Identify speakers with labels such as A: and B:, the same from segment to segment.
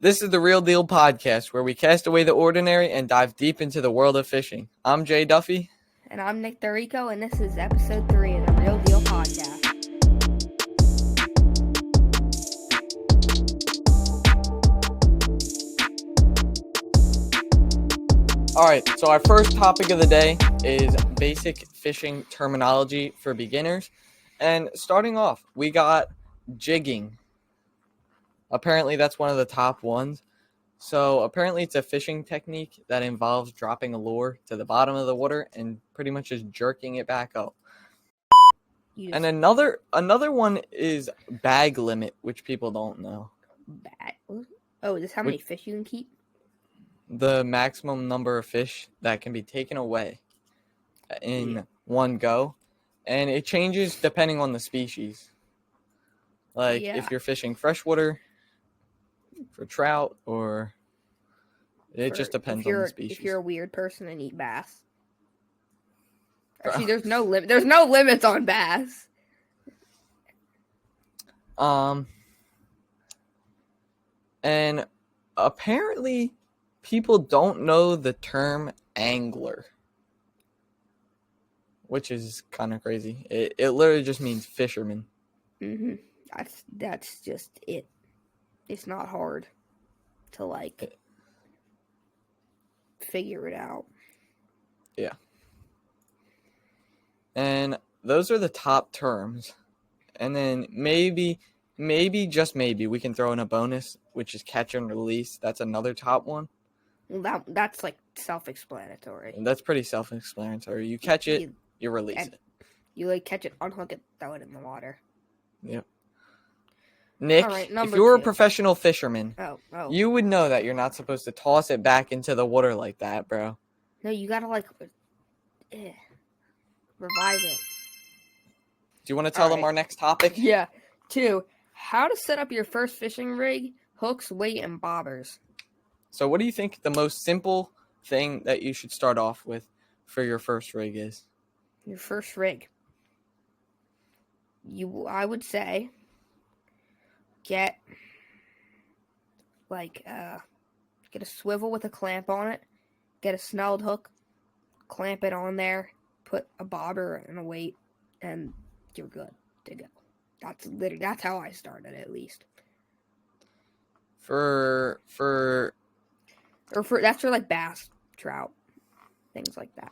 A: This is the Real Deal Podcast, where we cast away the ordinary and dive deep into the world of fishing. I'm Jay Duffy.
B: And I'm Nick Dorico, and this is episode 3 of the Real Deal Podcast.
A: Alright, so our first topic of the day is basic fishing terminology for beginners. And starting off, we got jigging. Apparently that's one of the top ones. So apparently it's a fishing technique that involves dropping a lure to the bottom of the water and pretty much just jerking it back up. And another one is bag limit, which people don't know.
B: Oh, is this how many fish you can keep?
A: The maximum number of fish that can be taken away in one go. And it changes depending on the species. Like if you're fishing freshwater for trout, or just depends on the species.
B: If you're a weird person and eat bass. Actually, there's no limit. There's no limits on bass.
A: And apparently people don't know the term angler, which is kind of crazy. It literally just means fisherman.
B: Mm-hmm. That's just it. It's not hard to figure it out.
A: Yeah. And those are the top terms. And then maybe just maybe we can throw in a bonus, which is catch and release. That's another top one.
B: Well, that's self-explanatory.
A: And that's pretty self-explanatory. You catch it, you release it.
B: You catch it, unhook it, throw it in the water.
A: Yep. Nick, if you were a professional fisherman, you would know that you're not supposed to toss it back into the water like that, bro.
B: No, you gotta revive it.
A: Do you want to tell them our next topic?
B: Yeah. 2, how to set up your first fishing rig, hooks, weight, and bobbers.
A: So what do you think the most simple thing that you should start off with for your first rig is?
B: Your first rig. I would say get a swivel with a clamp on it, get a snelled hook, clamp it on there, put a bobber and a weight, and you're good to go. That's how I started, at least.
A: That's for
B: bass, trout, things like that.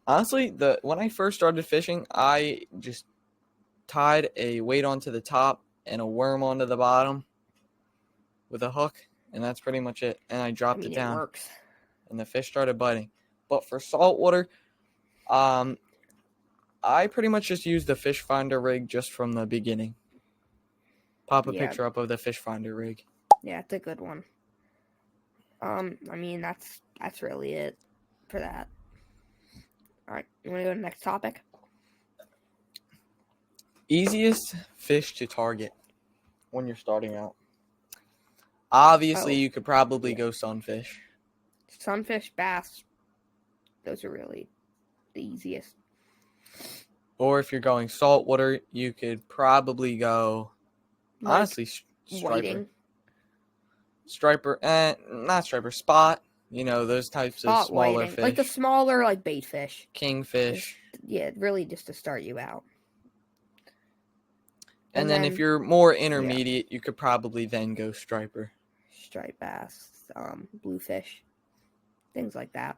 A: Honestly, when I first started fishing, I just tied a weight onto the top and a worm onto the bottom with a hook, and that's pretty much it. And I dropped it down. It works. And the fish started biting. But for saltwater, I pretty much just used the fish finder rig just from the beginning. Pop a picture up of the fish finder rig.
B: Yeah, it's a good one. That's really it for that. All right, you want to go to the next topic?
A: Easiest fish to target when you're starting out. Obviously, you could probably go sunfish.
B: Sunfish, bass, those are really the easiest.
A: Or if you're going saltwater, you could probably go, honestly, striper. Striper, not striper, spot. You know, those types of smaller fish.
B: Like the smaller, bait fish.
A: Kingfish.
B: Really just to start you out.
A: And then if you're more intermediate, you could probably then go striper.
B: Striped bass, bluefish, things like that.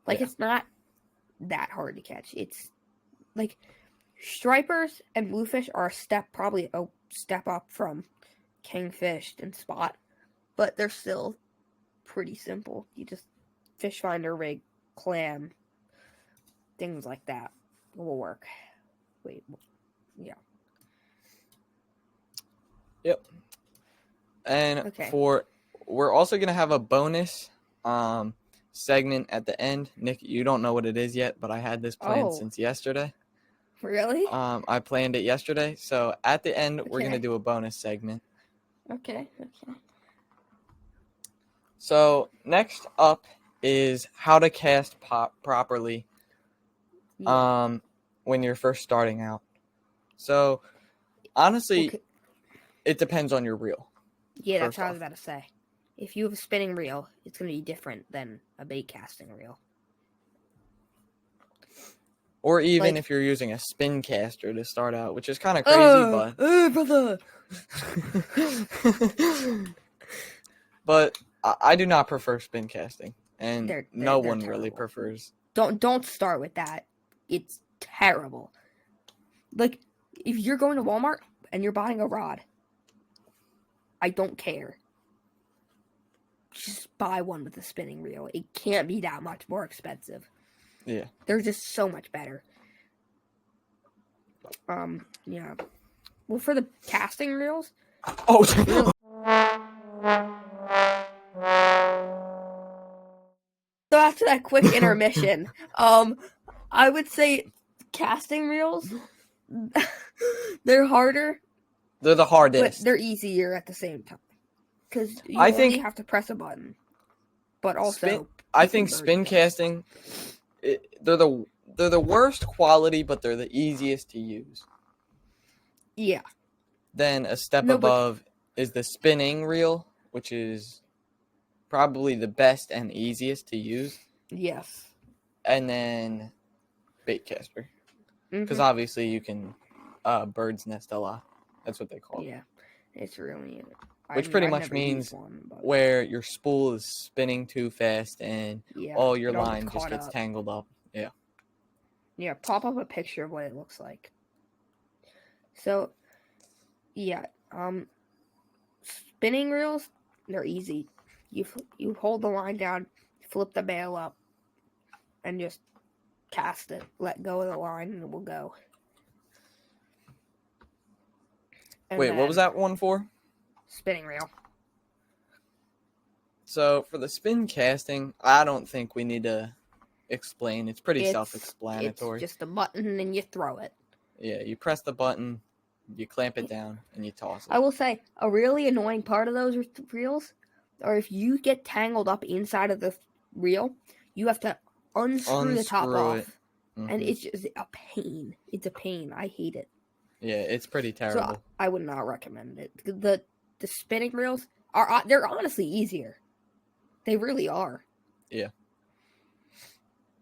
B: It's not that hard to catch. It's stripers and bluefish are probably a step up from kingfish and spot, but they're still pretty simple. You just fish finder rig, clam, things like that will work.
A: Yep. And we're also going to have a bonus segment at the end. Nick, you don't know what it is yet, but I had this planned since yesterday.
B: Really?
A: I planned it yesterday. So at the end, we're going to do a bonus segment.
B: Okay.
A: So next up is how to cast properly when you're first starting out. So honestly, it depends on your reel.
B: Yeah, that's what I was about to say. if you have a spinning reel, it's going to be different than a bait casting reel.
A: Or even
B: Like-
A: if you're using a spin caster to start out, which is kind of crazy,
B: brother.
A: but I do not prefer spin casting, and
B: They're
A: no one really
B: terrible.
A: prefers.
B: Don't start with that. It's terrible. Like, if you're going to Walmart and you're buying a rod, I don't care. Just buy one with a spinning reel. It can't be that much more expensive.
A: Yeah.
B: They're just so much better. Yeah. Well, for the casting reels,
A: Oh,
B: so after that quick intermission, I would say casting reels, they're harder,
A: they're the
B: but
A: hardest.
B: they're easier at the same time. Because you
A: I
B: only
A: think-
B: have to press a button. But also,
A: I think
B: bird
A: spin
B: does.
A: casting, they're the worst quality, but they're the easiest to use.
B: Yeah.
A: Then a step
B: No, but-
A: above is the spinning reel, which is probably the best and easiest to use.
B: Yes.
A: And then bait caster, because
B: Mhm.
A: obviously you can bird's nest a lot. That's what they call it.
B: Yeah. It's really.
A: Which pretty
B: I've
A: much
B: never
A: means
B: used one, but
A: Where your spool is spinning too fast and
B: yeah,
A: all your
B: it all gets
A: line just
B: caught
A: gets
B: up.
A: tangled up. Yeah.
B: Yeah, pop up a picture of what it looks like. So, yeah, spinning reels, they're easy. You hold the line down, flip the bail up, and just cast it. Let go of the line, and it will go. And
A: Wait, what was
B: then
A: that one for?
B: spinning reel?
A: So for the spin casting, I don't think we need to explain. It's pretty
B: It's
A: self-explanatory.
B: just a button, and you throw it.
A: Yeah, you press the button, you clamp it down, and you toss it.
B: I will say a really annoying part of those reels, or if you get tangled up inside of the reel, you have to unscrew the top
A: Unscrew
B: off,
A: it.
B: and
A: Mhm.
B: it's just a pain. It's a pain. I hate it.
A: Yeah, it's pretty
B: So
A: terrible.
B: I would not recommend it. The spinning reels are they're honestly easier. They really are.
A: Yeah.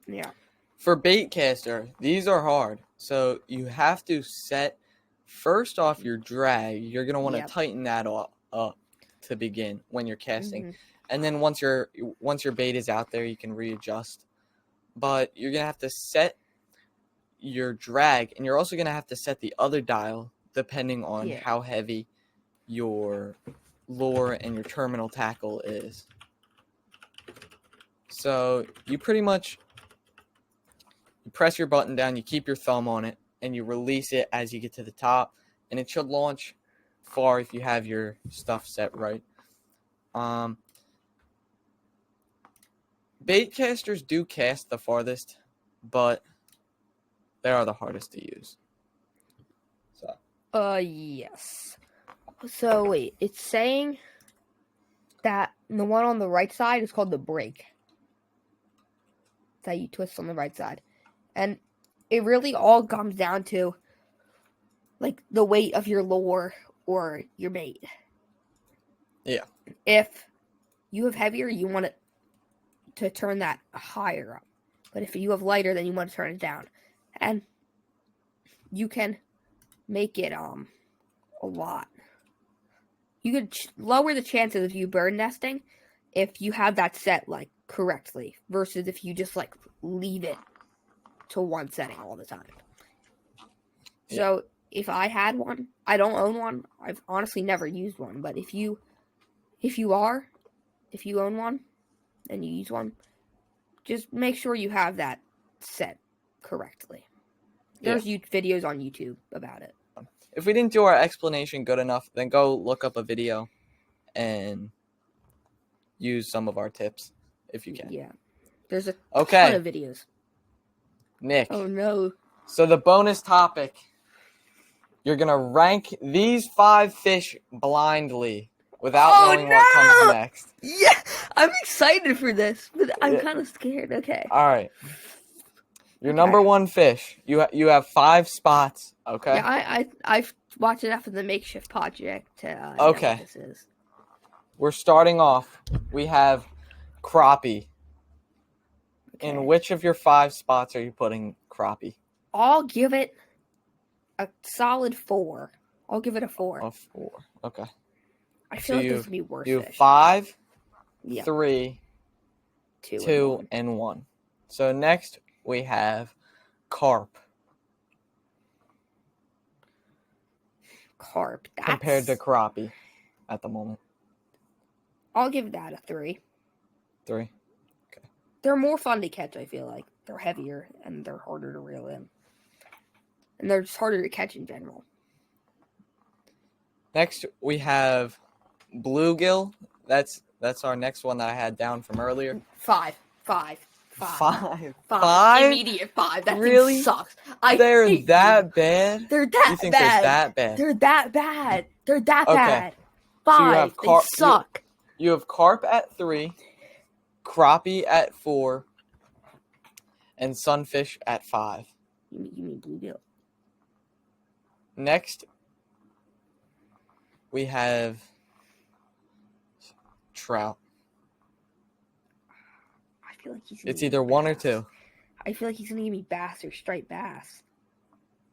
B: Yeah.
A: For bait caster, these are hard. So you have to set first off your drag. You're gonna want to
B: Yep.
A: tighten that up to begin when you're casting,
B: Mhm.
A: and then once your bait is out there, you can readjust. But you're gonna have to set your drag, and you're also gonna have to set the other dial depending on
B: Yeah.
A: how heavy your lure and your terminal tackle is. So you pretty much you press your button down, you keep your thumb on it, and you release it as you get to the top, and it should launch far if you have your stuff set right. Bait casters do cast the farthest, but they are the hardest to use. So
B: Yes. So wait, it's saying that the one on the right side is called the brake. That you twist on the right side. And it really all comes down to like the weight of your lure or your bait.
A: Yeah.
B: If you have heavier, you want it to turn that higher up. But if you have lighter, then you want to turn it down. And you can make it a lot. You could lower the chances of you bird nesting if you have that set like correctly versus if you just like leave it to one setting all the time.
A: Yeah.
B: So if I had one, I don't own one. I've honestly never used one, but if you own one and you use one, just make sure you have that set correctly. There's videos on YouTube about it.
A: if we didn't do our explanation good enough, then go look up a video and use some of our tips if you can.
B: Yeah. There's a ton
A: Okay,
B: of videos.
A: Nick.
B: Oh no.
A: So the bonus topic, you're going to rank these 5 fish blindly without
B: Oh,
A: knowing what comes
B: no!
A: next.
B: Yeah, I'm excited for this, but I'm
A: Yeah.
B: kind of scared. Okay.
A: All right. Your
B: Okay.
A: number 1 fish. You have 5 spots, okay?
B: Yeah, I've watched enough of the makeshift project to know
A: Okay.
B: what this is.
A: we're starting off. We have crappie.
B: Okay.
A: In which of your 5 spots are you putting crappie?
B: I'll give it a solid 4. I'll give it a 4.
A: A 4. Okay.
B: I feel
A: so
B: like this would be worse
A: You have
B: fish.
A: 5,
B: Yeah.
A: 3,
B: 2
A: 2, and 1. So next we have carp
B: Carp.
A: compared to crappie at the moment.
B: I'll give that a 3.
A: 3.
B: They're more fun to catch, I feel like. They're heavier and they're harder to reel in. And they're just harder to catch in general.
A: Next we have bluegill. That's our next one that I had down from earlier.
B: 5.
A: 5.
B: Immediate 5. That
A: Really?
B: thing sucks.
A: They're
B: hate
A: that bad?
B: They're that
A: You think
B: bad.
A: they're that bad?
B: They're that bad. They're that
A: Okay.
B: bad.
A: So
B: 5.
A: you have
B: They suck.
A: You have carp at 3, crappie at 4, and sunfish at 5.
B: You mean bluegill?
A: Next, we have trout.
B: I feel like he's gonna
A: It's
B: give
A: either
B: me
A: 1 or
B: bass.
A: 2.
B: I feel like he's gonna give me bass or striped bass.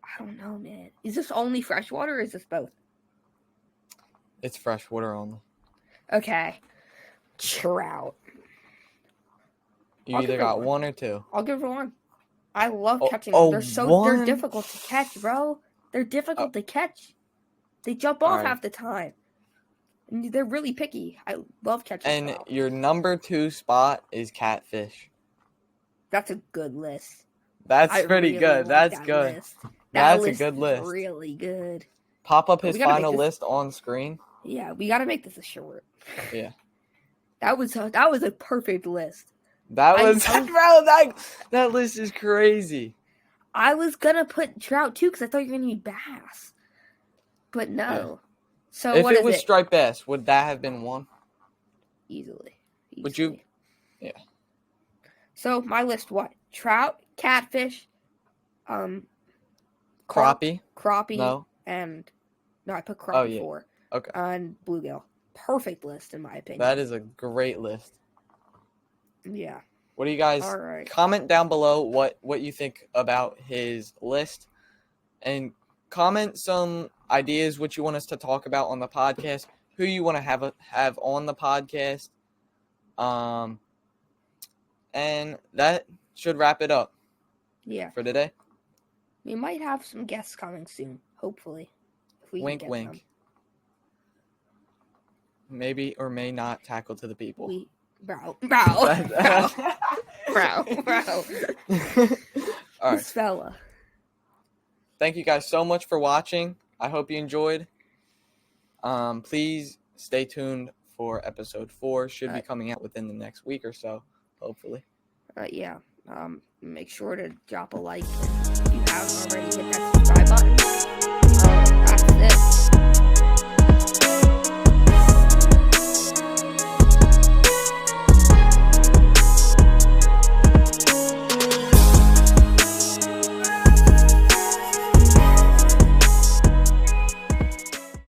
B: I don't know, man. Is this only freshwater or is this both?
A: It's freshwater only.
B: Okay. Trout.
A: You
B: I'll
A: either
B: give it
A: got
B: 1.
A: 1 or 2.
B: I'll give it 1. I love
A: Oh,
B: catching them.
A: oh,
B: They're
A: 1?
B: difficult to catch, bro. They're difficult to catch. They jump off
A: Alright.
B: half the time. And they're really picky. I love catching
A: And
B: trout.
A: your number 2 spot is catfish.
B: That's a good list.
A: That's
B: I
A: pretty
B: really
A: good.
B: like
A: That's
B: that
A: good.
B: list. That
A: That's a
B: list
A: good
B: is
A: list.
B: really good.
A: Pop up
B: We
A: his
B: gotta make
A: final
B: this-
A: list on screen.
B: Yeah, we gotta make this a short.
A: Yeah.
B: That was a perfect list.
A: That
B: I-
A: was,
B: I was-
A: bro, that list is crazy.
B: I was gonna put trout too because I thought you were gonna need bass, but no.
A: Yeah.
B: So
A: If
B: what
A: it
B: is
A: was
B: it?
A: striped bass, would that have been 1?
B: Easily.
A: Would you-
B: Easily.
A: Yeah.
B: So my list: what? Trout, catfish, carp,
A: Crappie?
B: crappie,
A: No.
B: and no, I put crappie
A: Oh, yeah.
B: 4.
A: Okay.
B: And bluegill. Perfect list in my opinion.
A: That is a great list.
B: Yeah.
A: What do you guys
B: All right.
A: comment down below what you think about his list, and comment some ideas what you want us to talk about on the podcast, who you want to have on the podcast, and that should wrap it up
B: Yeah.
A: for today.
B: We might have some guests coming soon. Hopefully. If we can
A: Wink,
B: get
A: wink.
B: them.
A: Maybe or may not tackle to the people.
B: Bro.
A: All right.
B: This fella.
A: Thank you guys so much for watching. I hope you enjoyed. Please stay tuned for episode 4. Should be coming out within the next week or so, hopefully.
B: Yeah. Make sure to drop a like if you haven't already. Hit that subscribe button. That's it.